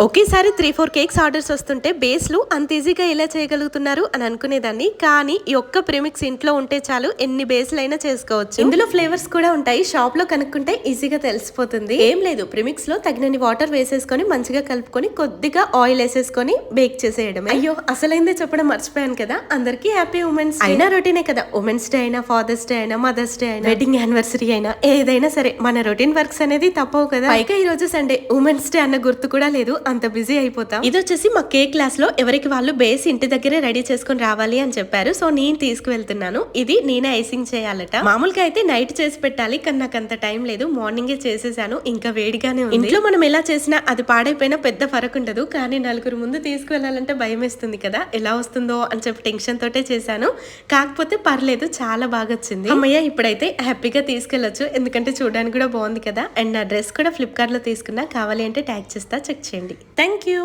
ఒకేసారి 3-4 cakes orders వస్తుంటే బేస్లు అంత ఈజీగా ఎలా చేయగలుగుతున్నారు అని అనుకునేదాన్ని. కానీ ఈ ఒక్క ప్రీమిక్స్ ఇంట్లో ఉంటే చాలు ఎన్ని బేస్లు అయినా చేసుకోవచ్చు. ఇందులో ఫ్లేవర్స్ కూడా ఉంటాయి. షాప్ లో కనుక్కుంటే ఈజీగా తెలిసిపోతుంది. ఏం లేదు, ప్రీమిక్స్ లో తగినన్ని వాటర్ వేసేసుకొని మంచిగా కలుపుకొని కొద్దిగా ఆయిల్ వేసేసుకొని బేక్ చేసేయడమే. అయ్యో, అసలైందే చెప్పడం మర్చిపోయాను కదా. అందరికీ హ్యాపీ ఉమెన్స్ అయినా రొటీనే కదా. ఉమెన్స్ డే అయినా, ఫాదర్స్ డే అయినా, మదర్స్ డే అయినా, వెడ్డింగ్ యానివర్సరీ అయినా, ఏదైనా సరే మన రొటీన్ వర్క్స్ అనేది తప్పవు కదా. పైగా ఈ రోజు సండే, ఉమెన్స్ డే అన్న గుర్తు కూడా లేదు, అంత బిజీ అయిపోతాం. ఇది వచ్చేసి మా కేక్ క్లాస్ లో ఎవరికి వాళ్ళు బేస్ ఇంటి దగ్గరే రెడీ చేసుకుని రావాలి అని చెప్పారు. సో నేను తీసుకువెళ్తున్నాను. ఇది నేనే ఐసింగ్ చేయాలట. మామూలుగా అయితే నైట్ చేసి పెట్టాలి, కానీ నాకు అంత టైం లేదు. మార్నింగే చేసేసాను, ఇంకా వేడిగానే ఉంది. ఇంట్లో మనం ఎలా చేసినా అది పాడైపోయినా పెద్ద ఫరక్ ఉండదు. కానీ నలుగురు ముందు తీసుకువెళ్ళాలంటే భయం వేస్తుంది కదా, ఎలా వస్తుందో అని చెప్పి టెన్షన్ తోటే చేశాను. కాకపోతే పర్లేదు, చాలా బాగా వచ్చింది. అమ్మయ్య, ఇప్పుడైతే హ్యాపీగా తీసుకెళ్లొచ్చు. ఎందుకంటే చూడడానికి కూడా బాగుంది కదా. అండ్ నా డ్రెస్ కూడా ఫ్లిప్కార్ట్ లో తీసుకున్నా. కావాలి అంటే ట్యాగ్ చేస్తా, చెక్ చేయండి. Thank you.